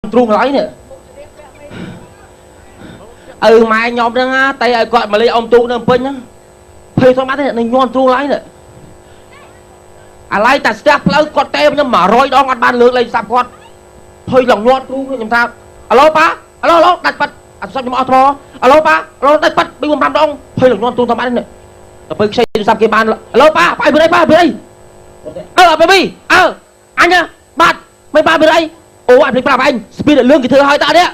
trung lấy nè mai nhom đó tay gọi mà lấy ông tu nè pin nhá phê thôi mắt thế này nhon trung lấy nè lấy ta step lấy con tem nhưng mà rồi đó ăn ban lương lên sập con thôi lòng nhon trung làm sao alo ba alo đặt bật sao nhưng mà auto alo ba alo đặt bật bây giờ làm đông thôi lòng nhon trung tao mắt nè bây giờ xây sập cái bàn alo ba phải bên đây baby anh nhá bạn mấy ba bên đây ô anh phải anh speed lương cái thứ hai ta đấy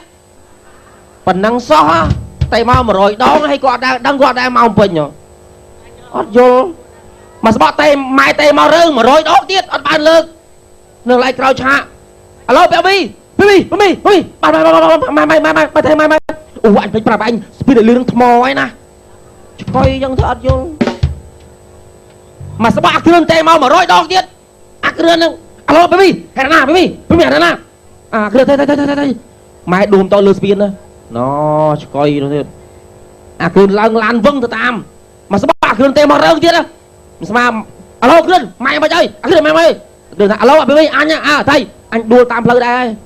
phần năng so tay mau mà rồi đó hay gọi đang gọi đang mau bình nhở vô mà sao tay mai tay mau rơi mà rồi đó tiết ở bàn lương nương lại cào cha alo baby mai ô anh phải anh speed lương thò ấy nè coi dân thật vô mà sao bác thương tay mau mà rồi đó tiết kêu alo baby hẹn nào baby hẹn nào kêu đây mai đùm to lừa spin đó nó coi nó thế kêu lan vâng từ tam mà sao bác kêu tay mau rơi tiết á sao mà alo kêu mày mà chơi kêu mày được alo baby anh nhá thầy anh đua tam lơ đây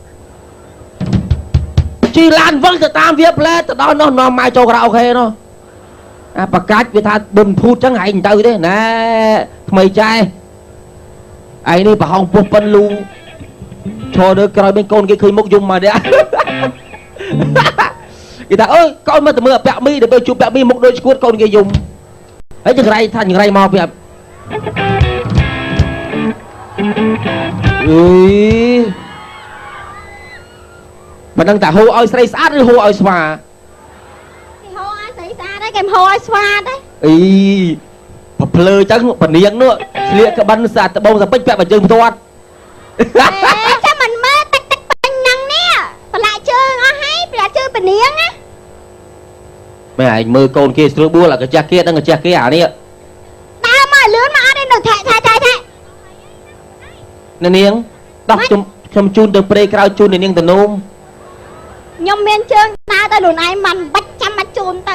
chỉ lan vâng từ tam viết lên từ đó nó mai cho karaoke nó bà cách vì tha đừng phút chẳng hành từ thế nè mày trai ai đi bà hong phục phân luôn cho đứa coi bên con cái khơi mốc dùng mà đấy người ta ơi con mà từ mưa bẹo mi để bây chụp bẹo mi một đôi cuốn con cái dùng ấy chừng ray thành ray mò việc mà đang tả hô ơi say sát đi hô ơi xòa kem hôi xoa đấy phập lơ chẳng phần niếng nữa liệt cái bắn sạt bông ra bách bẹ và chân toan cho mình mơ tách bánh năng nè và lại chơi nó hay lại chơi phần niếng á mày anh mơ con kia sữa bua là cái cha kia đang cái cha kia nè tao mà lớn mà đây được thẻ nè niếng đọc trong chun từ pre cao chun này niếng từ nôm nhom miên chơi ta ta đồn ai mình bách trăm bách chun từ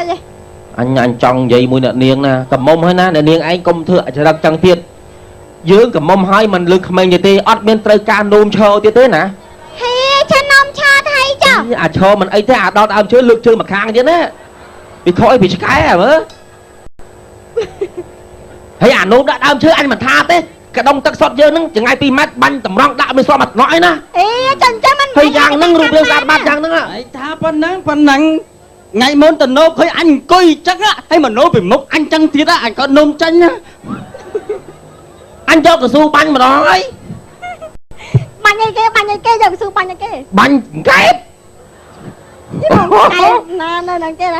anh chọn vậy mùi nè niên nè cầm mông hơi nè niên anh công thừa sẽ đặt trăng tiết dưới cầm mông hai mình lực mình như thế ót bên tây can nôm cho tiết thế nè hay cho nôm cho thấy cho cho mình ấy thế đó tao chơi lực chơi mà khang chứ nè vì khỏi bị cái mớ thấy nôm đã đam chơi anh mà tha thế cái đông tắc sọt dơ nưng chẳng ai pi mắt banh tầm rong đã mới so mặt nói nè chẳng cho mình hay giang nưng rụp lên sát bát giang nưng á tha phần nắng ngày muốn tần nộp thấy anh coi chắc á hay mà nộp bị mốc anh chăng thiệt á anh có nôm chanh á anh cho cái xu banh mà nói banh như kia giờ cái xu banh như kia banh kép nè kia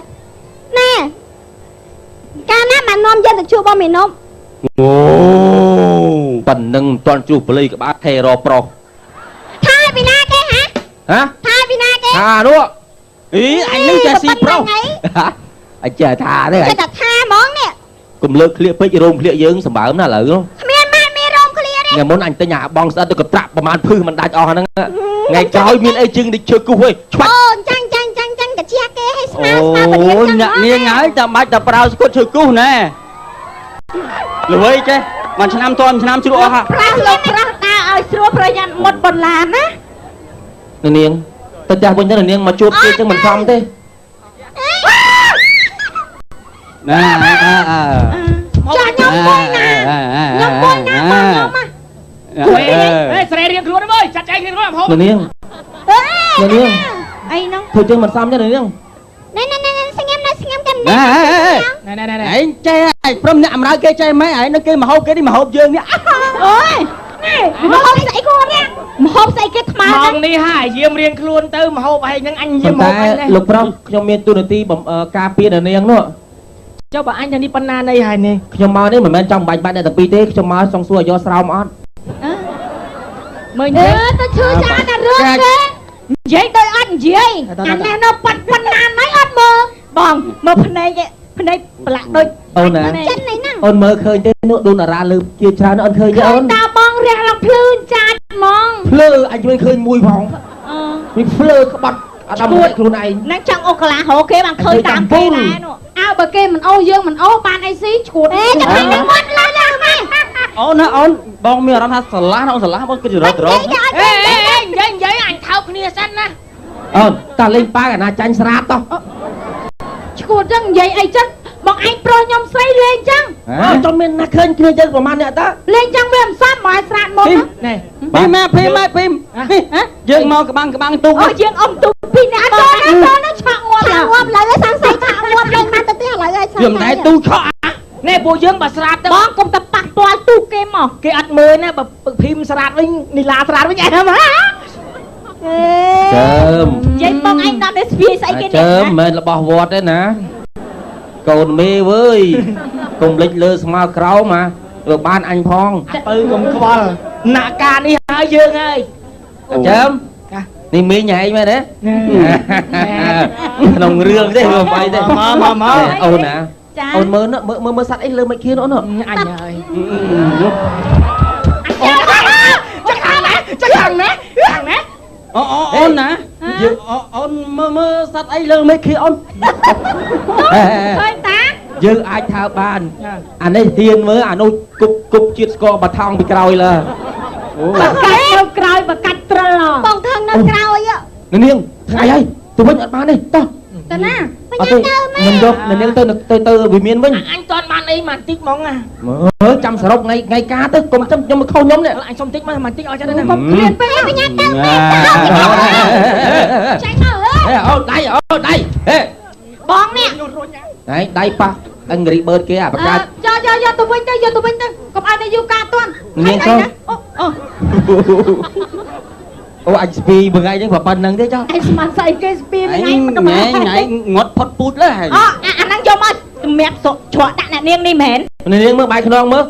nè ca nát mà nôm dân được chua bao mì nôm phần nâng toàn chụp lấy cái bát thề rò pro thay vì na kia hả thay vì na kia đúng anh nâng chè si pro anh chè thà đấy anh tha món nè cùng lược liệt với rôm liệt dương sầm bảo nó lợi luôn miên rôm clear đấy ngày muốn anh tới nhà bong sao tôi cặp trapประมาณ phư mình đại o nó ngày coi miên ai chưng đi chơi cu ơi chăng cái chia kê hay smart ôi nhận nghiêng ấy ta mãi ta prao có chơi cu nè lười chứ mà năm tuần năm chưa ha prao ta ơi sửa prao một bồn làm á niên tôi cha bên đó là niên mà chuột kia cho mình xong thế nè cho nhom quay nè ê xe riêng luôn ơi chặt anh riêng làm hông niên ai nó thôi cho mình xong chứ niên nè xin em nè anh che anh prom nhạm ra kia che mấy anh nó kia mà hộp cái đi mà hộp dương nhá ôi mà hộp sậy con nha mà hộp sậy cái mà mong đi hai diêm riêng luôn tư mà hộp hay nhưng anh diêm hộp anh đây lục pro trong miền tu ti bẩm cà phê là niên nữa cho bà anh cho đi panna đây hai nè trong máu đấy mà men trong bạch bạch này tập pi tế trong máu xong xuôi do sao mót mình tôi chưa ra ta rước vậy tôi ăn gì anh này nó bật panna nói ăn mơ bong mơ panna lại đôi ôn nè ôn mơ khơi thế nữa đun là ra lư chia cha nó ôn khơi nhá ôn ta bong ra làm phư cha mong phư anh mới khơi mùi vòng mình phư các bạn đâm lại luôn này năng trong ô là hồ kia bằng khơi tạm kia này nữa ao bờ kia mình ô dương mình ô ban ai xí chuột ê chặt thành nó mất lên ra mày ôn bong mi ở đó sờ lá bong cái gì đó ê giấy anh thao kia គ្នាសិនណា អូនតើលេងប៉ាកណាចាញ់ស្រាតតោះ ឈួតចឹងនិយាយអីចឹងបងឯងប្រុសខ្ញុំស្រីលេងចឹង អូនចង់មានណាឃើញគ្នាយើងប្រហែលអ្នកតើ លេងចឹងវាមិនសមមកឲ្យស្រាតមុន ណែ ភីម៉ែភីម៉ែភីយើងមកក្បាំងទូក អូយើងអ៊ំទូពីរនាក់តើណាឆក់ងាប់ងាប់ឡើយសង្ស័យថាងាប់លេងមកទៅទៀតឥឡូវឲ្យឆក់ យើងដែរទូកឆក់ ណែពួកយើងបើស្រាតទៅ បងកុំតែប៉ះពាល់ទូគេមក គេអត់មើលណាបើភីមស្រាតវិញនីឡាស្រាតវិញអែម ជើម និយាយបងឯងដល់នេះស្វាយស្អីគេ ជើមមិនមែនរបស់វត្តទេណាកូនមេវើយកុំលិចលើស្មៅក្រោមទៅបានអញផង ពៅកុំខ្វល់ណាការនេះហើយយើងហើយ ជើមនេះមីងឯងមែនទេក្នុងរឿងទេមើលបាយទេ មក អូនណា ចា អូនមើលមើលសัตว์អីលើមិនគៀនអូន អញហើយចាខាងណាចាខាងណាខាងណា អូនណាយើងអូនមើលសត្វអីលើមេឃីអូន ឃើញតា យើងអាចថើបានអានេះហ៊ានមើលអានោះគប់ជាតិស្គរបថងពីក្រោយលើ បកាច់ទៅក្រោយបកាច់ត្រិលបងថងនៅក្រោយ នាងថ្ងៃហើយទៅវិញអត់បានទេតោះ តាណា អត់ទេខ្ញុំយកនាងទៅវិមានវិញ អញតន់បានអីមកតិចហ្មងណា មើលចាំសរុបថ្ងៃការទៅកុំចាំខ្ញុំមកខុសខ្ញុំនេះ អញសុំតិចមកតិចឲ្យចឹងណា កុំឃ្លានពេកបញ្ញាទៅចាញ់មកអើយ អូនដៃអូនដៃហេ បងនេះ ដៃប៉ះអញរីបឺតគេអាបកាច់ យកទៅវិញទៅយកទៅវិញទៅកុំឲ្យតែយូរការទាន់ នាងទៅ អូ អូអញស្ពីមួយថ្ងៃហ្នឹងប៉ុណ្្នឹងទេចុះ ឯងស្មានស្អីគេស្ពីរ ថ្ងៃ ថ្ងៃមិន ថ្ងៃងាត់ផុតពូតលើហើយ អូអាហ្នឹងយកមកសម្រាប់សុកច្រកដាក់អ្នកនាងនេះមែន នាងមើលបាយខ្នងមើល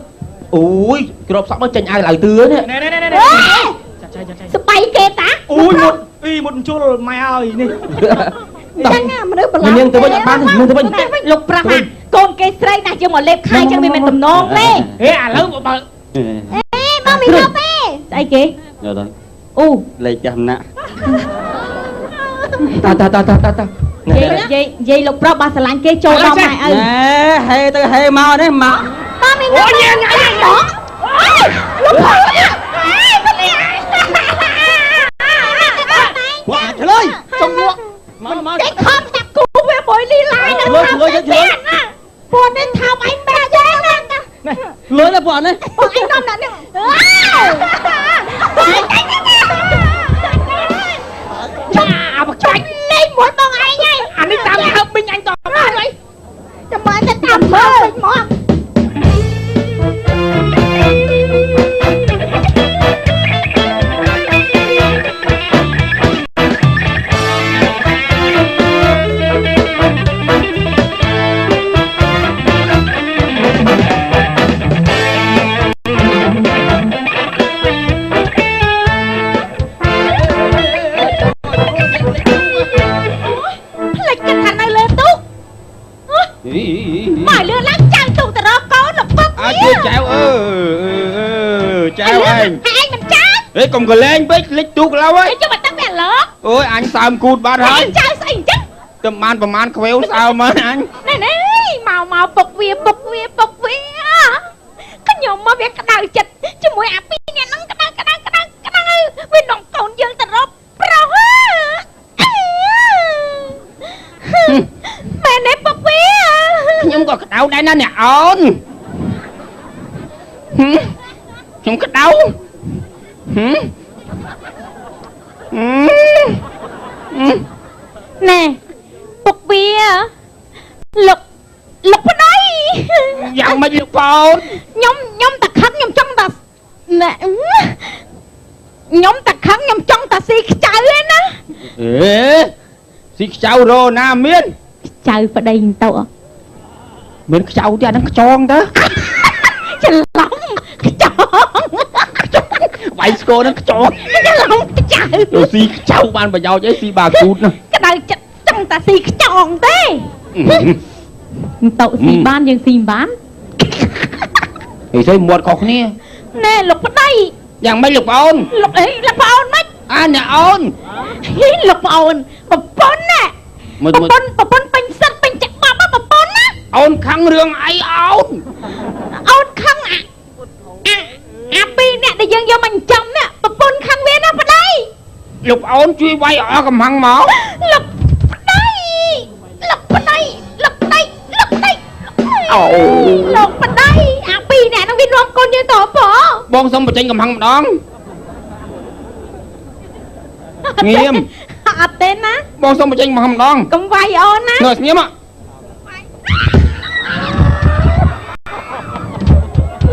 អូយក្របសក់មកចេញអាវឡៅទឿនេះ ណែចាត់ចៃ ស្បៃគេតា អូយមុតជុលម៉ែហើយនេះ ចឹងមនុស្សប្រឡំ នាងទៅវិញអត់បាននាងទៅវិញ លោកប្រាស់កូនគេស្រីណាស់យើងមកលេបខាយចឹងវាមិនទំនងទេ ហេឥឡូវបើ អេមកមីមកទេស្អីគេ យកទៅ អូ លេខចំណាក់ តា និយាយលោកប្រុសបាស្រឡាញ់គេចូលដល់ម៉ែឪ ណែហេទៅហេមកនេះមក មកមីមកញ៉ាំញ៉ាំលោកប្រុសនេះ វ៉ាឆ្លើយចង់មកមក គេខំតាគូវាមួយលីឡាយនឹងពួកនេះថាអញបែកយ៉ាងណា លុយណាពួកនេះ បងអញដល់ណានេះចាបចាញ់លេងមួយបងឯងហើយ អានេះតាមហើបមិញអញតបានហើយ ចាំមើលតែតាមមើលមក ផ្លេចគិតថានៅលើទូកមកលឿនឡើងចាំទូកទៅរកកូនលោកពុក អើជឿចៅចៅឯង ឯងមិនចាំ ហេកុំកលែងពេកលិចទូកឡូវហើយ ខ្ញុំមកតាំងវាលោក អូយអញសើមគូតបាត់ហើយ ចៅស្អីអញ្ចឹង ទៅបានប្រហែលខ្វេវសើមមកអញ នេះមកពុកវាខ្ញុំមកវាក្តៅចិត្តជាមួយអាពីរអ្នកហ្នឹងក្តៅវានំកូនយើងទៅរកប្រុសមែនទេពុកវា ខ្ញុំក៏ក្តៅដែរណាអ្នកអូនខ្ញុំក្តៅណែពុកវាលោកប្តី យ៉ាងម៉េចលោកប្អូន ខ្ញុំតែខឹងខ្ញុំចង់តែណែខ្ញុំតែខឹងខ្ញុំចង់តែស៊ីខ្ចៅឯណា អេស៊ីខ្ចៅរណាមាន ខ្ចៅប្តីទៅ មានខ្ចៅទេអាហ្នឹងខ្ចងទៅ ច្រឡំខ្ចៅ វាយស្គរហ្នឹងខ្ចង ច្រឡំខ្ចៅ ទៅស៊ីខ្ចៅបានប្រយោជន៍អីស៊ីបាគូតណា ក្តៅចិត្តចង់តែស៊ីខ្ចងទេទៅស៊ីបានយើងស៊ីមិនបាន ហេស្អីមាត់ខុសគ្នា ណែលោកប្តី យ៉ាងម៉េចលោកប្អូន លោកអីលោកប្អូនមិន អាអ្នកអូន លោកប្អូនប្រពន្ធណា មើល ប្រពន្ធពេញសិតពេញច្បាប់ប្រពន្ធណា អូនខឹងរឿងអីអូន អូនខឹងអាពីរអ្នកដែលយើងយកមកចិញ្ចឹមនេះប្រពន្ធខឹងវាណាប្តី ហ lục ôn chui quay ở cầm hăng máu lục đây lục đây lục đây lục đây lục đây à pi nè nó viên rôm con như tổ bỏ bong xong mà tranh cầm hăng đón nghiêm tên á bong xong mà tranh cầm hăng đón cũng vay ôn á rồi nghiêm ạ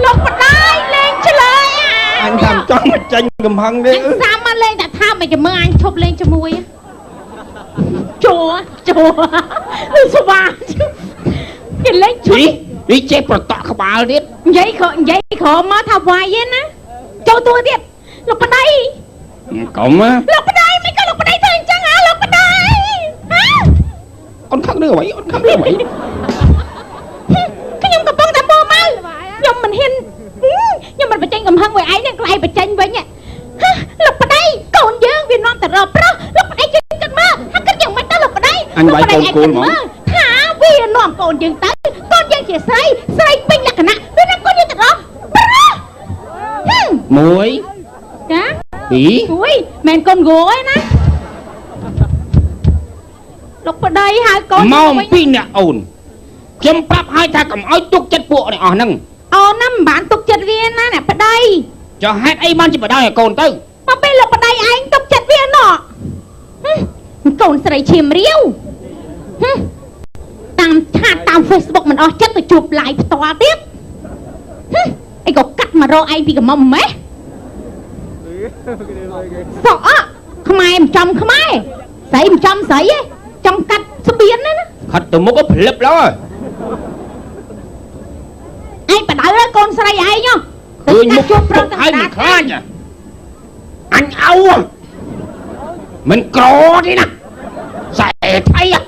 lục đây lên cho lời anh làm cho mà tranh cầm hăng đi anh sao mà lên đã tham mày cho mơ anh chụp lên cho mui chùa sao bà cái lên chụp đi chép rồi tọa không bao đi giấy khổ mà thao hoài vậy á cho tôi tiếp lục ở đây cộng á lục ở đây mấy cái lục ở đây thôi chẳng hả lục ở đây hả con khóc nữa vậy con khóc nữa vậy cái nhung cầm bông tạm bô mau nhung mình hiên nhưng mình phải tranh cầm hăng với ấy nên lại phải tranh với nhỉ lục ở đây còn dương Việt Nam thật rồi lục ở đây chưa cần mơ hắn cứ dừng mấy ta lục ở đây anh vậy con cool mà hả Việt Nam còn dương tới con dương chỉ xây pin là cái nè Việt Nam con dương thật rồi muối hả ý ui mền con gối nè lục ở đây hai con mau pin nè ồn chấm prap hai tha cầm áo tục chất bộ này ở nâng năm bạn tục chất viên nè ở đây cho hát ấy ban chỉ vào đây cồn tư mà bên lục ở đây anh tục chất viên nọ cồn sợi chìm riêu tam Facebook mình chất tôi chụp lại tòa tiếp anh có cắt mà rô anh vì cả mầm mấy sợ không ai em trong không ai sấy em trong sấy ấy trong cắt số biến đấy khách từ một cái flip đó rồi anh phải đợi con sợi ai nhá tôi một chút hai mình khá nhỉ anh áo à mình cỏ đi nè sẽ thấy à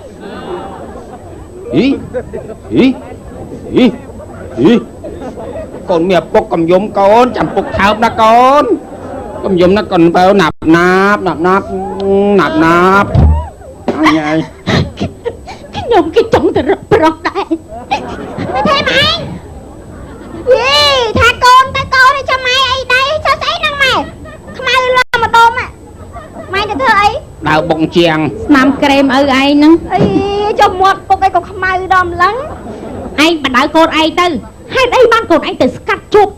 ý con mẹ bốc cầm dùng con chẳng bốc thao đó con cầm dùng nó còn phải nạp ai nhỉ cái nhung cái trống từ rập đây thế mày gì tha con đi cho mày ấy đây sao sấy năng mày không ai lo mà đôm à mày cái thứ ấy đào bông chèn làm kem ở ai nữa cho một cô cái còn không ai đom lắm anh bạn đợi con ai tư hay đây ban con anh từ cắt chụp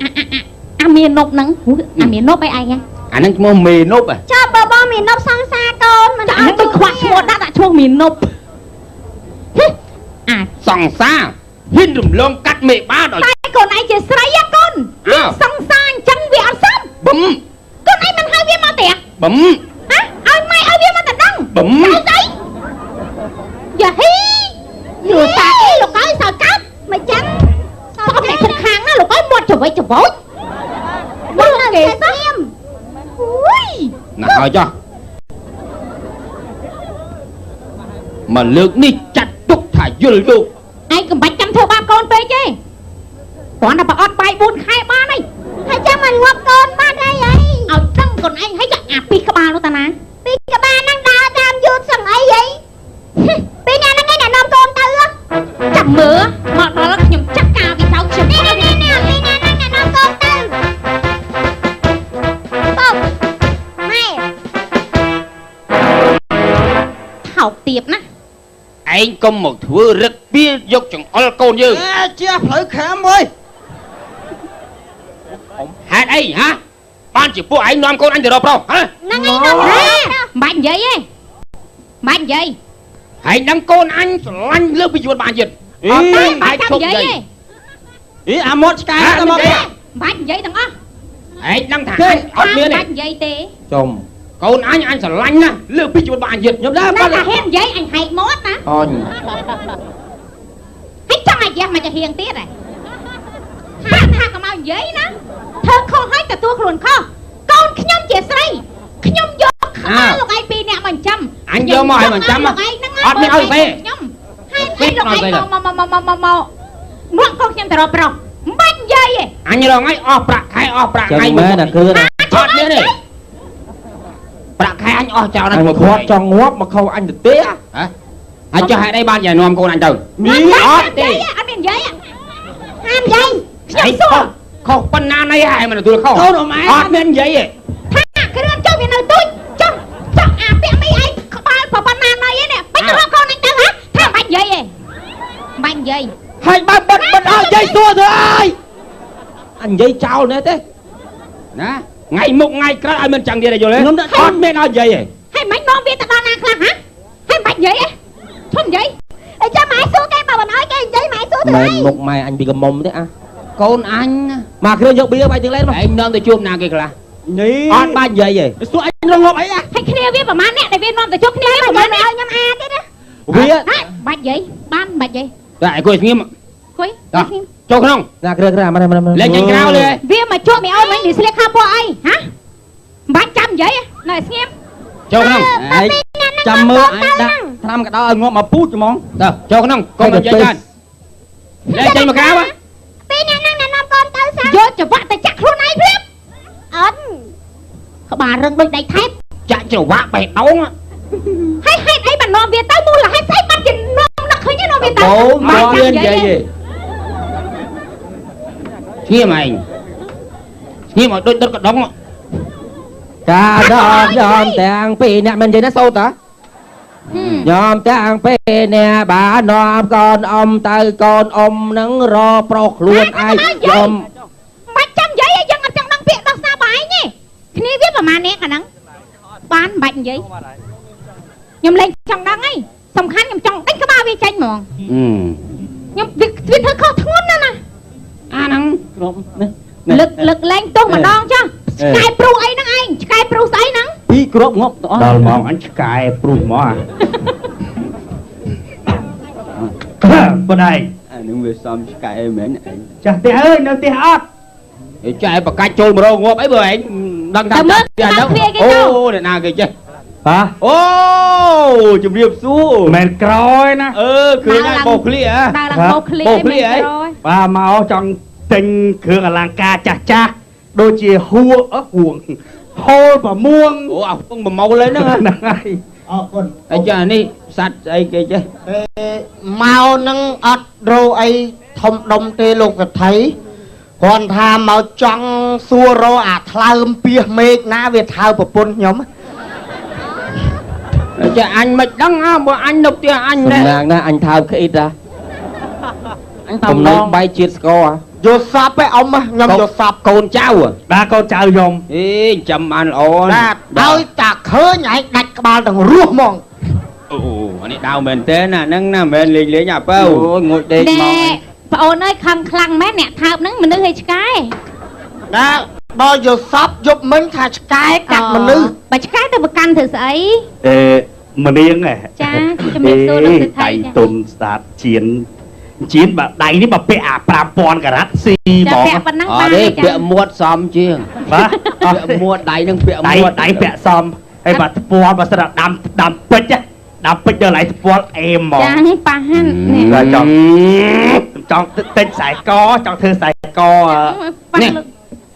miền nộp nắng miền nộp ấy ai nha anh đang mua mì nộp à cho bò miền nộp sang xa con mình anh tôi khoác một đã chuông miền nộp sòng xa hiên đùm lông cắt mì ba rồi tay con anh chỉ sấy á con sòng xa chân vì ăn sắm bấm con anh mình hai viên mà tiệt bấm hả ai mày hai viên mà tiệt đăng bấm đấy giờ hi vừa xa cái lục ấy sao cắt mày chắn sao này thằng hàng á lục ấy một chục với chục bối bố là kìa xem ui nè thôi cho mà lược đi chặt túc thả dùl được anh cầm bạch chăm theo ba con về chứ còn là bà ọt bài buồn khai ba này hay cho mình ngoặc con ba đây ấy ở trong còn anh thấy chẳng pi cả ba luôn ta nè pi cả ba năng đá đam vô sẵn ấy vậy pi nè nó nghe nè nôm con tư á chẳng mưa mà nó là nhầm chắc cao vì sao chừng nè pi nè nó nghe nôm con tư không này thảo tiệp nè anh có một thứ rất biết dục chẳng ôi con như chia phở khám ơi hát ấy hả ban chỉ phụ anh nom con anh từ đâu đâu hả nó ngay đâu bạn vậy ấy bạn vậy hãy nâng con anh lanh lớp bị chuột bạn dịch bạn thằng vậy ấy ý một cái nó một bạn vậy thằng á hãy nâng thẳng anh ọt miếng này bạn vậy tê chồng con anh sẽ lanh nè lớp bị chuột bạn dịch nhớ ra nó là hèn vậy anh hay mót nè anh hết trong này mà cho hiền tiết này hát cầm ao vậy nè thơ không hết cả tua luôn không con nhom chè say nhom vô không lúc ai pi nè mình chăm anh vô mỏi mình chăm á ọt miếng ơi phê hai lúc ai mò nuốt con nhom tờ rộp bánh dây anh như đâu ngay ọt bạc ngay mẹ là cứ ọt miếng này bạc hai anh ọt chào anh nó khoát cho ngóp mà không anh được tía hả anh cho hai đây ban giải nom con anh từ ọt đi anh miền giấy ham dây nhom xua không banana này ai mà tôi không đâu mà ọt miếng giấy thà cái đứa chơi miền nơi tôi cho ពាក់មីអីក្បាលប្រប៉ុណ្ណាណៃឯនេះបាច់ទៅរកកូនអញទៅហ៎ថាបាច់និយាយឯងបាច់និយាយ ហើយបើបិទឲ្យយាយសួរធ្វើអើយអញនិយាយចោលនេះទេ ណាថ្ងៃមុខថ្ងៃក្រោយឲ្យមិនចាំទៀតទេយល់ទេ ខ្ញុំអត់មានឲ្យនិយាយទេ ហើយមិននាំវាទៅដល់ណាខ្លះហ៎ហើយបាច់និយាយឯងធំនិយាយអីចាំម៉ែសួរគេបើមិនឲ្យគេនិយាយម៉ែសួរទៅ មែ អី នមុខម៉ែអញពីកមុំទេអា កូនអញ មកគ្រឿងយកបៀបាយទាំងលេនមក ឯងនាំទៅជួបណាគេខ្លះ នេះ អត់បាច់និយាយទេសួរអញរងប់អីអា ហើយគ្នាវាប្រហែលអ្នកដែលវានាំទៅជួបគ្នាវាប្រហែលអ្នកឲ្យខ្ញុំអាទៀតណា វា បាច់និយាយបានបាច់និយាយ តែឯងគួយស្ងៀម គួយ ចូលក្នុង ណាគ្រឿងមក លេងចេញក្រៅលេ វាមកជួបមីអូនវិញនេះស្លៀកខោពណ៌អីហ៎បាច់ចាំនិយាយនៅស្ងៀម ចូលក្នុង ឯងចាំមើលឯងដាក់ត្រាំកដោឲ្យងាប់មកពូជហ្មង ទៅចូលក្នុងកុំនិយាយច្រើនលេងចេញមកក្រៅ ពីអ្នកហ្នឹងអ្នកនាំកូនទៅសាយកច្រវាក់ទៅចាក់ខ្លួនឯងព្រាបអត់ក្បាលរឹងដូចដៃថែប ចាក់ច្រវាក់បេះដូង ហើយហេតុអីបាននាំវាទៅមូលហេតុស្អីបានជានាំដឹកឃើញនាំវាទៅ អូមកវានិយាយទេ ស្ងៀមឯងស្ងៀមឲ្យដូចដុតកដុង ចាដល់ខ្ញុំទាំងពីរអ្នកមិននិយាយណាសូតាខ្ញុំទាំងពីរអ្នកបាននាំកូនអ៊ំទៅកូនអ៊ំនឹងរកប្រុសខ្លួនឯងខ្ញុំ បាច់ចាំនិយាយឲ្យយើងអត់ចង់ដឹងពាក្យដោះសារបាយទេគ្នាវាប្រហែលអ្នកអាហ្នឹងបានបាច់និយាយខ្ញុំលេងចង់ដឹងអីសំខាន់ខ្ញុំចង់ដេញក្បាលវាចេញហ្មងខ្ញុំវាធ្វើខុសធ្ងន់ណាស់ណា អាហ្នឹង គ្រប់នេះ លើកលែងទោសម្ដងចុះឆ្កែព្រុសអីហ្នឹងឯងឆ្កែព្រុសស្អីហ្នឹង ពីគ្រប់ងាប់ទៅអស់ ដល់មកអញឆ្កែព្រុសមកប៉ុណ្ណេះ អានឹងវាសំឆ្កែមែនឯង ចាស់ផ្ទះអើយនៅផ្ទះអត់ចែបកាច់ចូលមករងងាប់អីបើឯងដឹងថាចាស់ផ្ទះហ្នឹងអូអ្នកណាគេចេះ ប៉ាអូជំរាបសួរ មិនក្រោយណាឃើញហើយបោកឃ្លៀហ៎ ដើរឡើងបោកឃ្លៀ បោកឃ្លៀអី បាទមកចង់ទិញគ្រឿងអលង្ការចាស់ចាស់ដូចជាហួហូលប្រមួង អូអាពងប្រមូលហ្នឹង ហ្នឹងហើយ អរគុណ អីចានេះសัตว์ស្អីគេចេះ មកនឹងអត់រោអីធំដុំទេលោកកថៃគ្រាន់ថាមកចង់សួររោអាថ្លើមពីមេឃណាវាថើប្រពន្ធខ្ញុំ ចាអញមិនដឹងហ៎បើអញនៅផ្ទះអញ សំ ដែរ ណាងណាអញថើបក្អ៊ីតហ៎ អញ តំ តំ ណ ណ ង ង បាយជាតិស្ករហ៎ យកសពឯអ៊ំខ្ញុំយកសព កូនចៅ បាទកូនចៅខ្ញុំ អេចាំបានល្អ ណាឲ្យតាឃើញឯងដាច់ក្បាលទាំងរស់ហ្មង អូអានេះដៅមែនទេណាហ្នឹងណាមិនលេងលេងអាបើ អូយងួយដេកមក ណែប្អូនអើយខំខ្លាំងមែនអ្នកថើបហ្នឹងមនុស្សឲ្យឆ្កែ ណាដល់យកសពយកមិញថាឆ្កែកាត់មនុស្ស បើឆ្កែទៅប្រកាន់ធ្វើស្អី មនាង ចាជំរាបសួរលោកសិទ្ធិ ដៃទុនស្ដាប់ជៀនបាទដៃនេះបើពាក់អា5000ការ៉ាត់ស៊ីហ្ម ចា ង ពាក់ប៉ុណ្ណឹង អ បាន ត់ទេ ទេ ពាក់មួតសំជាង បាទ ពាក់មួតដៃនឹងពាក់ ដៃ មួត ដៃពាក់សមហើយបាទថ្ពាល់បើសិនដាំពេជ្រដាំពេជ្រដល់ឡៃថ្ពាល់អេមហ្មង ចានេះប៉ះហាន់នេះ បាទចង់ទិញខ្សែកចង់ធ្វើខ្សែក ប៉ះ នេះ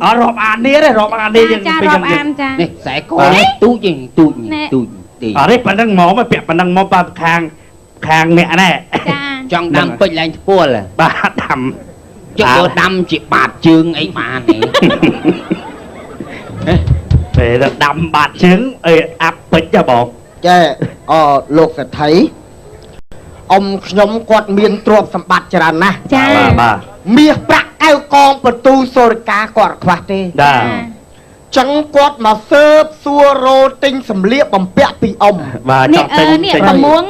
អត់រាប់អាននេះទេរាប់អាននេះយើង ចារាប់អានចា នេះខ្សែកនេះទូចទូចទូចទី អត់ទេប៉ុណ្ណឹងហ្មងពាក់ប៉ុណ្ណឹងមកបាទខាងអ្នកណែ ចា ចង់ដាំពេជ្រឡើងថ្ពាល់ បាទដាំ ជិះបើដាំជាបាតជើងអីបានទេ ពេលដាំបាតជើងអីអាប់ពេជ្របង ចេលោកសេដ្ឋីអ៊ំខ្ញុំគាត់មានទ្រព្យសម្បត្តិច្រើនណាស់ ចា បាទ មាសប្រាក់កៅកងបន្ទូសូរិកាគាត់ខ្វះទេ ដា ចឹងគាត់មកសើបសួររោទិញសម្លៀកបំពាក់ពីអ៊ំ បាទច នេះ ង់ទិញ នេះប្រមួង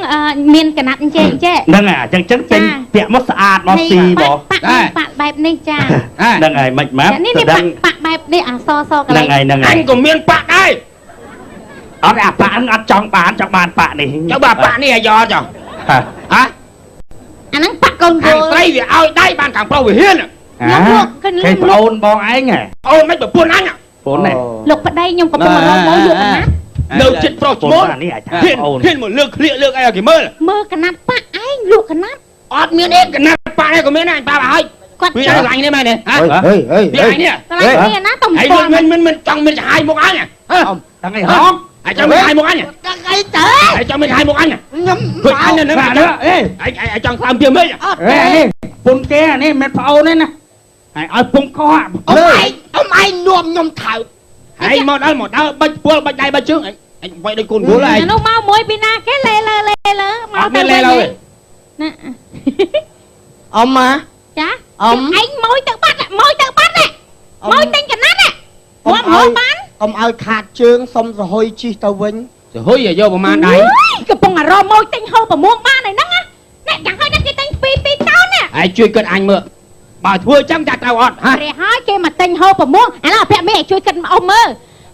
មានកណាត់អញ្ចេះ ហ្នឹងហើយអញ្ចឹងទិញពាក់មកស្អាតមកស៊ីបង ប៉បែបនេះចា ហ្នឹងហើយមិនម៉ាប់ នេះប៉បែបនេះអសសក ហ្នឹង ន្លែ ហើយ ង ហ្នឹងហើ អ យ ញក៏មានបាក់ដែរ អត់អាប៉ាអត់ចង់បានប៉ានេះ ចុះបើបាក់នេះឲ្យយកចុះហ៎ អាហ្នឹងប៉កូនគោ ខាងស្រីវាឲ្យដៃបានខាងប្រុសវាហ៊ាន ខ្ញុំលោកគិន ឃើញប្អូនបងឯងហ៎ អូនមិនប្រពន្ធអញ ប្អូននេះ លោកប្តីខ្ញុំកំពុងរកមកយកកណាត់ នៅចិត្តប្រុស ប្អូ ឈ្មោះ ននេះអាចថា ហ៊ាន ប្អូន ហ៊ានមកលើកឃ្លៀកលើកអីឲ្យគេមើល មើលកណាត់ប៉ឯងលក់កណាត់ អត់មានអីកណាត់ប៉ានេះក៏មានដែរប៉ាឲ្យ គាត់ វា ចា ឲ្យកន្លែងនេះមែនទេហ៎ ហេហេ វាឲ្យនេះ កន្លែងនេះណាតំ ហើយ ព មិនមិនចង់មានចាយមុខអញហ៎ ទាំងឯងហង ហើយចង់មានចាយមុខអញ កាអីទៅ ហើយចង់មានចាយមុខអញ ខ្ញុំ ជួយអញនៅ បាទ ហ្នឹង អេ ហើយចង់ស្លាមពីមើល អេនេះពុនគេអានេះមិនប្អូនទេណាហើយឲ្យពុំខុស អ៊ំឯងនាំខ្ញុំថើប ហើយមកដល់បាច់ពួលបាច់ដៃបាច់ជើង anh quay đây côn gối lại នោះមកមួយពីណាគេលេលើមកទៅណា អ៊ំម៉ា ចាឯងមួយទៅបាត់មួយទិញកណាត់មកបាន កុំឲ្យខាតជើងសុំសហុយជីទៅវិញ rồi hối giờ vô mà man đây កំពុងអារម្មណ៍មួយទិញហូបប្រមួងបានហើយហ្នឹងណាយ៉ាងហើយណាគេទិញ2តោនណា ai chui cân anh mượn bà thua chẳng chặt tao ọt hả ព្រះហើយគេមកទិញហូបប្រមួងឥឡូវអភ័ក្រមេឲ្យជួយគិតអ៊ំមើល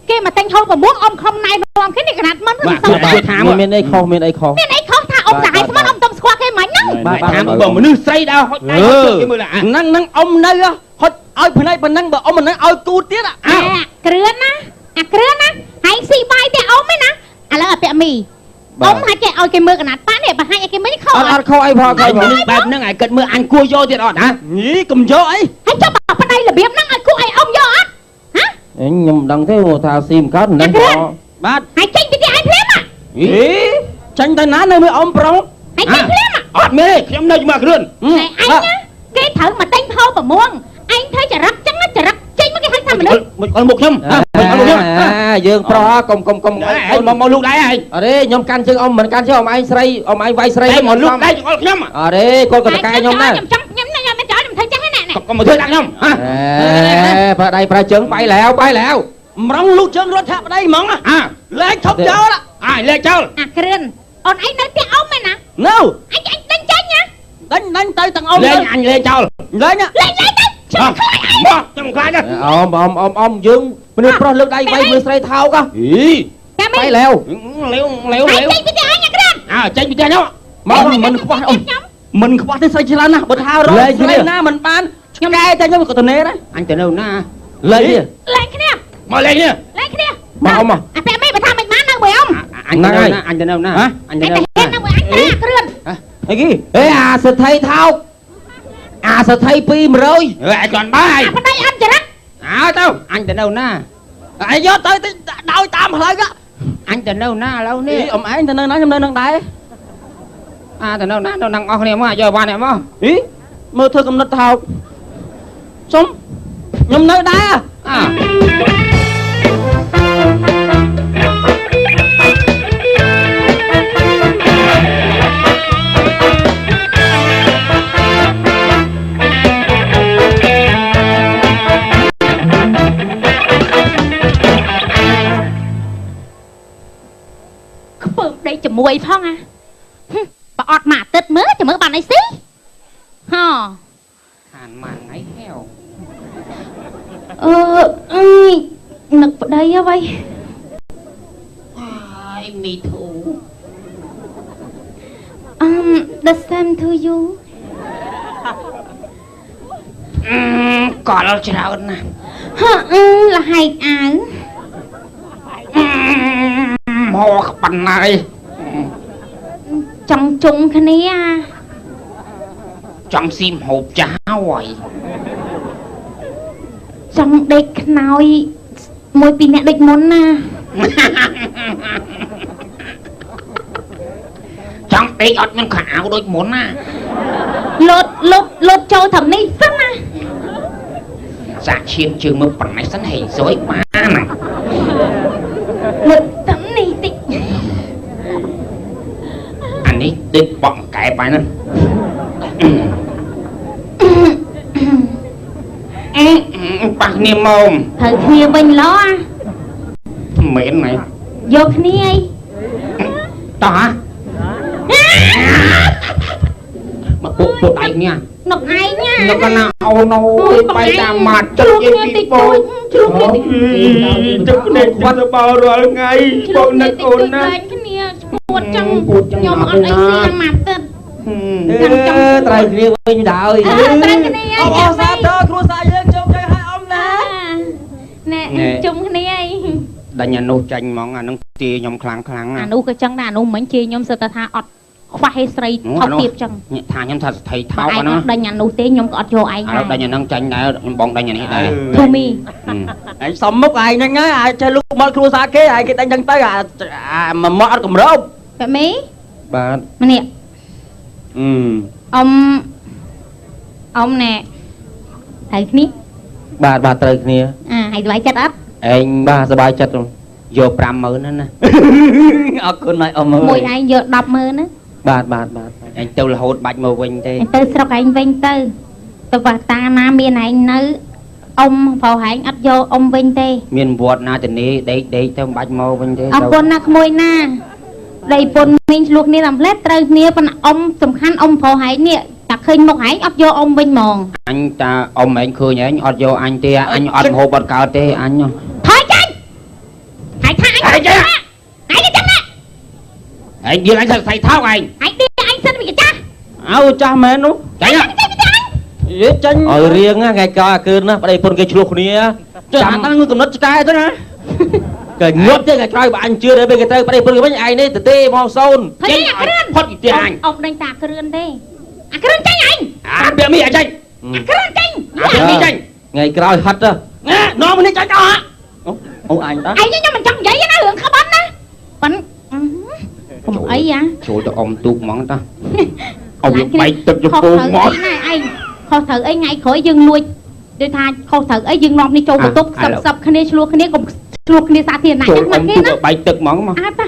គេមកទិញហូបប្រមួងអ៊ំខំណៃនាំគេនេះកណាត់មិន បាទ សុំ ជួយថាមក មានអីខុសមានអីខុស មានអីខុសថាអ៊ំសាហាយស្មានអ៊ំទុំស្គាល់គេមិនហ្នឹង bà tham bờ mà nước xây đau hốt đây hốt cái mưa là ហ្នឹងអ៊ំនៅហត់ឲ្យផ្នែកប៉ុណ្ណឹងបើអ៊ំមិនឲ្យគូទៀត គ្រឿនណាហើយស៊ីបាយតែអ៊ំឯណាឥឡូវអភ័ក្រមីអ៊ំហើយគេឲ្យគេមើលកណាត់ប៉ានេះបើហាញឲ្យគេមើលនេះខុស អត់ខុសអីផងខុស បែបហ្នឹងឯងគិតមើលអញគួរយកទៀតអត់ហ៎ ញីកុំយកអី ហើយចុះបើប្តីរបៀបហ្នឹងឲ្យគួរឲ្យអ៊ំយកអត់ហ៎ ខ្ញុំមិនដឹងទេថាស៊ីមិនកើតហ្នឹង បាទ ហើយចេញពីទីឯងភ្លាម អីចាញ់ទៅណានៅមើលអ៊ំប្រុង ហើយចេញភ្លាម អត់មានទេខ្ញុំនៅជាមួយគ្រឿន ហើយឯងណាគេត្រូវមកទិញហូបប្រមួងឯងធ្វើចរិតចឹងចរិតចេញមកគេហៅថាមនុស្ស មិនអត់មុខខ្ញុំ យើងប្រុសកុំ ឯងមកលូកដែរឯង អរេខ្ញុំកាន់ជើងអ៊ំមិនកាន់ជើងអ៊ំឯងស្រីអ៊ំឯងវាយស្រី ឯងមកលូកដែរចង្អុលខ្ញុំ អរេគាត់ក៏តកែខ្ញុំដែរ ខ្ញុំចង់ខ្ញុំមិនចង់ធ្វើចឹងណា កុំមកធ្វើដាក់ខ្ញុំហ៎ ប្រើដៃប្រើជើងបាយแล้ว ម្រងលូកជើងរត់ថាប្តីហ្មង លែងធប់ចោល លេខចោល អាគ្រឿនអូនឯងនៅផ្ទះអ៊ំឯណា នៅ អញដេញចេញណា ដេញទៅទាំងអ៊ំ លេខអញលេខចោល លែង លេងទៅ មកខ្ញុំខ្លាចណា អ៊ំយើងមនុស្សប្រុសលើកដៃវាយមើលស្រីថោក អី តែមិន បាយแล้ว លេវ ចេញពីផ្ទះអញអាគ្រឿន ចេញពីផ្ទះខ្ញុំ មកមិនខ្វះអ៊ំ មិនខ្វះទេស្រីច្រើនណាស់បើថារត់ស្រីណាមិនបានខ្ញុំកែតែខ្ញុំក៏ទៅនេដែរ អញទៅនៅណា លេងនេះ លេងគ្នា មកលេងនេះ លេងគ្នា មកអ៊ំមក អាពាក់មេបើថាមិនបាននៅមួយអ៊ំ អញទៅនៅណាអញទៅនៅណាអញទៅ តែ នៅ ហ៊ាននៅមួយអញទៅអាគ្រឿន អីគេអេអាសិទ្ធិថោកអាសិទ្ធិ200 អញគាត់បាយ អាប្តីអត់ចរិត ទៅអញទៅនៅណា ឯងយកទៅដោយតាមផ្លូវ អញទៅនៅណាឥឡូវនេះ អ៊ំឯងទៅនៅណាខ្ញុំនៅនឹងដែរ ទៅនៅណាទៅនឹងអស់គ្នាមកយកបានមក អីមើលធ្វើកំណត់ថោកសុំខ្ញុំនៅដែរ ខ្ពើមដេកជាមួយផងអាបើអត់មកអាទិត្យមើលចាំមើលបានអីស៊ីហ៎ ខានម៉ានថ្ងៃហែវ នឹកប្តីអ្វី ហើយមីធូ the same to you កលច្រើនណាស់ លហែកអាវ មកបណ្ណាយ ចង់ជុំគ្នា ចង់ស៊ីមហូបចាស់ហើយ ចង់ដេកខ្នើយមួយពីរអ្នកដូចមុនណា ចង់ដេកអត់មានខោអាវដូចមុនណា លូតចូលត្រឹមនេះសិនណា សាក់ឈាមជើងមើលប៉ុណ្ណេះសិនហេសួយបាន លូតត្រឹមនេះតិច អានេះដូចបក់កែបាយហ្នឹងប៉ះគ្នាមក ត្រូវគ្នាវិញឡោះ មែនហ៎ យកគ្នាអី តោះមកពុកដៃគ្នា នុកឯងណា នៅកណាអូនអូយបាយតាមម៉ាត់ទឹកជាពីពូ ជ្រុំគ្នាតិច ទឹកភ្នែកគាត់ទៅបោរាល់ថ្ងៃបងនឹកអូនណា គ្នាពួតចឹងខ្ញុំអត់អីស៊ីអាម៉ាត់ទឹក ត្រូវគ្នាវិញដែរ ត្រូវគ្នា អបសាទរគ្រួសារយើងជោគជ័យឲ្យអ៊ំណា ណែជុំគ្នាអី ដាញ់អានោះចាញ់ហ្មងអានឹងទាខ្ញុំខ្លាំង អានោះក៏ចឹងដែរអានោះមិញជេរខ្ញុំសិតថាអត់ខ្វះហេស្រីថោកទៀតចឹង ថាខ្ញុំថាស្ថិថោក ឯង ណា ដេញអានោះទេខ្ញុំក៏អត់យកឯង ឥឡូវដាញ់អានឹងចាញ់ដែរខ្ញុំបងដាញ់អានេះដែរ ធូមី ឯងសំមុខឯងហ្នឹងហើយអាចចេះលូកមកគ្រួសារគេឯងគេតែងចឹងទៅអាមួយមកអត់កម្រោប បែមី បាទ ម្នាក់ អឺ អ៊ំណែហើយគ្នា បាទត្រូវគ្នា ហើយស្បាយចិត្តអត់ ឯងបាទសប្បាយចិត្ត យក 50000 ណាណាអរគុណហើយអ៊ំអើយ មួយឯងយក 100000 ណា បាទអញទៅរហូតបាច់មកវិញទេ ទៅស្រុកឯងវិញទៅវត្តតាណាមានឯងនៅអ៊ំប្រហែងអត់យកអ៊ំវិញទេ មានវត្តណាទៅនេះដេកទៅមិនបាច់មកវិញទេ អរគុណណាក្មួយណាដីពុនមីងឆ្លោះគ្នាតាមផ្លែត្រូវគ្នាប៉ុន្តែអ៊ំសំខាន់អ៊ំប្រហែងនេះតែឃើញមុខឯងអត់យកអ៊ំវិញហ្មង អញតាអ៊ំឯងឃើញឯងអត់យកអញទេអញអត់ហូបអត់កើតទេអញ ថយចាញ់ហើយថាអញហើយចាំណាឯងចាំណា ឯងយើងអញទៅស្អីថោកឯង ឯងឌីអញសិនវាចាស់ អើចាស់មែននោះ ចាញ់ ចាញ់ឲ្យរៀងថ្ងៃក្រោយអាកើណាប្តីពុនគេឆ្លោះគ្នាចាំហ្នឹងកំណត់ឆ្កែទៅណាគេញាប់ទេថ្ងៃក្រោយបើអញជឿទៅពេលគេទៅប្តីពុនគេវិញឯងនេះទៅទេមកសូន ចេញអាគ្រឿន ផុតពីផ្ទះអញ អ៊ំដេញតាគ្រឿនទេអាគ្រឿនចាញ់ឯង អាវាមីអញចាញ់ អាគ្រឿនចាញ់ អាវាមីចាញ់ ថ្ងៃក្រោយហិតទៅ ណានាំនេះចាញ់អស់ អូអញតា ឯងខ្ញុំមិនចង់និយាយណារឿងក្បត់ណាប៉ិនអីយ៉ា ចូលទៅអ៊ំទូកហ្មងតាអ៊ំបែកទឹកចំពោះមក ណែឯងខុសត្រូវអីថ្ងៃក្រោយយើងលួចដូចថាខុសត្រូវអីយើងនាំនេះចូលបន្ទប់សឹបគ្នាឆ្លោះគ្នាកុំឆ្លោះគ្នាសាធារណៈ ចូល ចឹង អ៊ំ មកគេ ទូក ណា បែកទឹកហ្មងមក អត់តា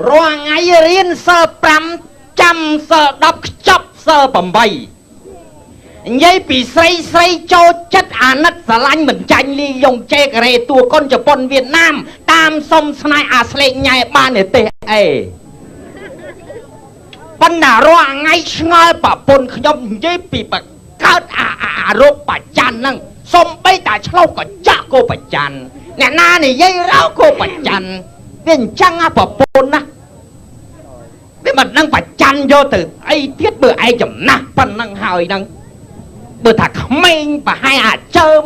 រាល់ថ្ងៃរៀនសើ5ចាំសើ10ខ្ចប់សើ8និយាយពីស្រីចូលចិត្តអាណិតស្រឡាញ់មិនចាញ់លីយ៉ុងជេការ៉េតួកុនជប៉ុនវៀតណាមតាមសុំស្នេហ៍អាស្លេកញ៉ែបានទេអេប៉ុន្តែរាល់ថ្ងៃឆ្ងល់ប្រពន្ធខ្ញុំនិយាយពីបកើតអារោគបច្ចាន់ហ្នឹងសំបីតាឆ្លោះក៏ចាក់ក៏បច្ចាន់អ្នកណានិយាយរោក៏បច្ចាន់វាអញ្ចឹងអាប្រពន្ធណាវាមិនដឹងបច្ចាន់យកទៅអីទៀតបើឯងចំណាស់ប៉ុណ្ណឹងហើយហ្នឹងបើថាក្មេងប្រហែលអាចើម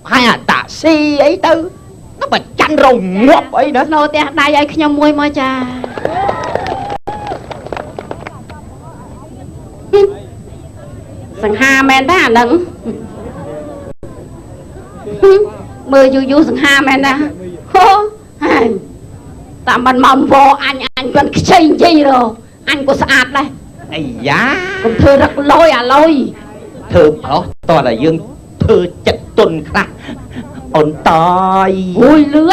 ប្រហែលអាតាស៊ីអីទៅnóបច្ចាន់រងងាប់អីណា ស្នូផ្ទះដៃឲ្យខ្ញុំមួយមកចាសង្ហាមែនទេអាហ្នឹងមើលយូរសង្ហាមែនណាហូហើយតែមិនមកវអញគាត់ខ្ចីនិយាយរអញក៏ស្អាតដែរ អាយ៉ា កុំធ្វើរឹកលយអាលយ ធ្វើប្រុសតោះតែយើងធ្វើចិត្តទុនខ្លះអូនតយ អូយលឺ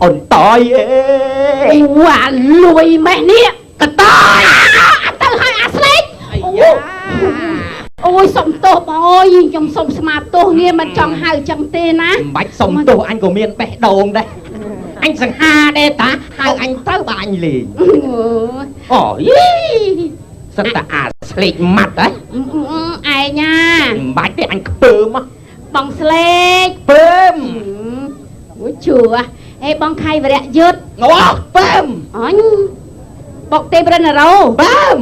អូនតយអេ អូអាលួយម៉េះនេះកតើទៅឲ្យអាស្លេក អាយ៉ា អូយសុំទោសបងអើយខ្ញុំសុំស្មាទោសងារមិនចង់ហៅចឹងទេណា មិនបាច់សុំទោសអញក៏មានបេះដូងដែរអញសង្ហាដែរតាហៅអញទៅបើអញលេងអូយសិនតាអាស្លេកម៉ាត់ហ៎ ឯងណា មិនបាច់ទេអញខ្ពើម បងស្លេក ពើម អូយជួអេបងខៃវរៈយុទ្ធ អូពើម អញបុកទេប្រណរោ ពើម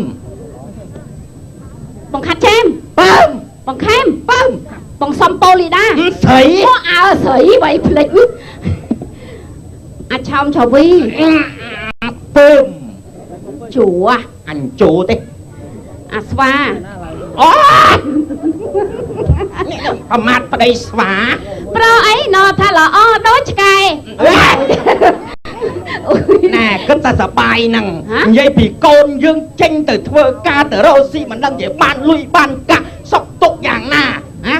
បងខាត់ចាម ពើម បងខេម ពើម បងសំប៉ូលីដា ស្រី អូអើស្រីវៃភ្លេចអាចឆោមឆវី ពើម ជួ អញចូលទេ អាស្វា អូប្រមាថប្តីស្វា ប្រអីណថាល្អដូចឆ្កែ ណែគិតតែសបាយហ្នឹង ហ៎ និយាយពីកូនយើងចេញទៅធ្វើការទៅរកស៊ីមិនដឹងជាបានលុយបានកាក់សុកទុកយ៉ាងណាហ៎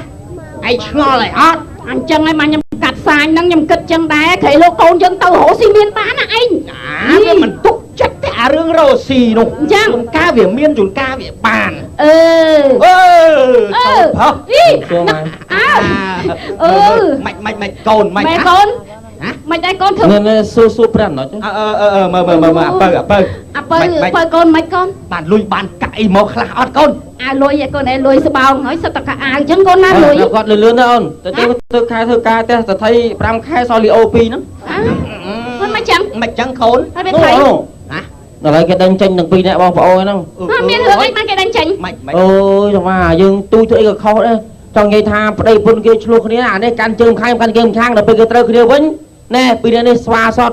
ឯងឆ្ងល់ហើយអត់ អញ្ចឹងហើយមកខ្ញុំកាត់សាញហ្នឹងខ្ញុំគិតចឹងដែរក្រៃលោកកូនយើងទៅរកស៊ីមានបានណាឯង អាវាមិនទុកចិត្តទេអារឿងរកស៊ីនោះ អញ្ចឹង ជួនកាលវាមានជួនកាលវាបាន អឺ អឺ អឺ ហ៎ អី សួរមក អើអឺ មិនកូនមិន ម៉ែ ហ៎ កូន ហ៎ មិនដែរកូនធ្វើ នេះសួរប្រាំណោះ មើលអាពៅ អាបើកូនមិនកូន បានលុយបានកាក់អីមកខ្លះអត់កូន អាលុយឲ្យកូនឯងលុយស្បោងហើយសិតតែកាអាវអញ្ចឹងកូនណាលុយ គាត់លឿនណាអូនទៅធ្វើខែធ្វើការផ្ទះសថី5ខែសល់លីអូ2ហ្នឹង កូនមកចឹង មិនចឹងកូន ហើយវាថៃ ហ៎ ដល់ហើយគេដេញចេញទាំងពីរនាក់បងប្អូនហ្នឹង មានរឿងអីបានគេđánhចេញ មិន អូយចង្វាយើងទូធ្វើអីក៏ខុសដែរចង់និយាយថាប្តីពុនគេឆ្លោះគ្នាអានេះកាន់ជើងខាងកាន់ជើងខាងដល់ពេលគេត្រូវគ្នាវិញណែពីនេះស្វាសត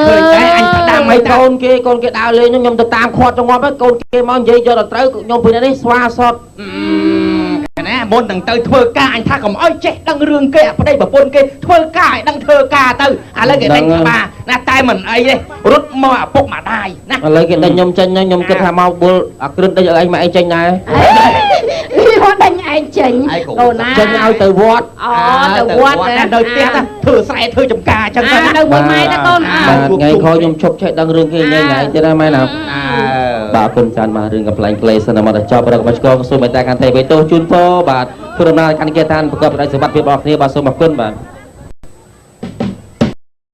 ឃើញតែអញផ្ដាំឲ្ ហើ យ យក ូ ូ ន នគេដើរលេងខ្ញុំទៅតាមខាត់ចង្វាប់ហើយកូនគេមកនិយាយយកដល់ត្រូវខ្ញុំពីនេះស្វាសត ណាមុននឹងទៅធ្វើការអញថាកុំអោយចេះដឹងរឿងគេអាប្តីប្រពន្ធគេធ្វើការឲ្យដឹងធ្វើការទៅឥឡូវគេដេញក្បាលណាតែមិនអីទេរត់មកឪពុកម្ដាយណា ឥឡូវគេដេញខ្ញុំចេញហើយខ្ញុំគិតថាមកបុលអាគ្រិនដេញឲ្យឯងមកឯងចេញដែរ វាដេញឯងចេញកូនណា ចេញឲ្យទៅវត្ត អូទៅវត្ត ណានៅផ្ទះណាធ្វើស្រែធ្វើចំការអញ្ចឹងទៅ នៅមួយម៉ែណាកូន បាទថ្ងៃក្រោយខ្ញុំឈប់ចេះដឹងរឿងគេញ៉ៃញ៉ៃទៀតណាម៉ែណា បាទគុណចានបាទរឿងកំ pl ែង play សិនមកដល់ចប់រកមកឆ្កងសូមមេត្តាកាន់តែបេតោជូនពរបាទធ្វើដំណើរកាន់គេតានប្រកបដោយសុវត្ថិភាពរបស់គ្នាបាទសូមអរគុណបាទ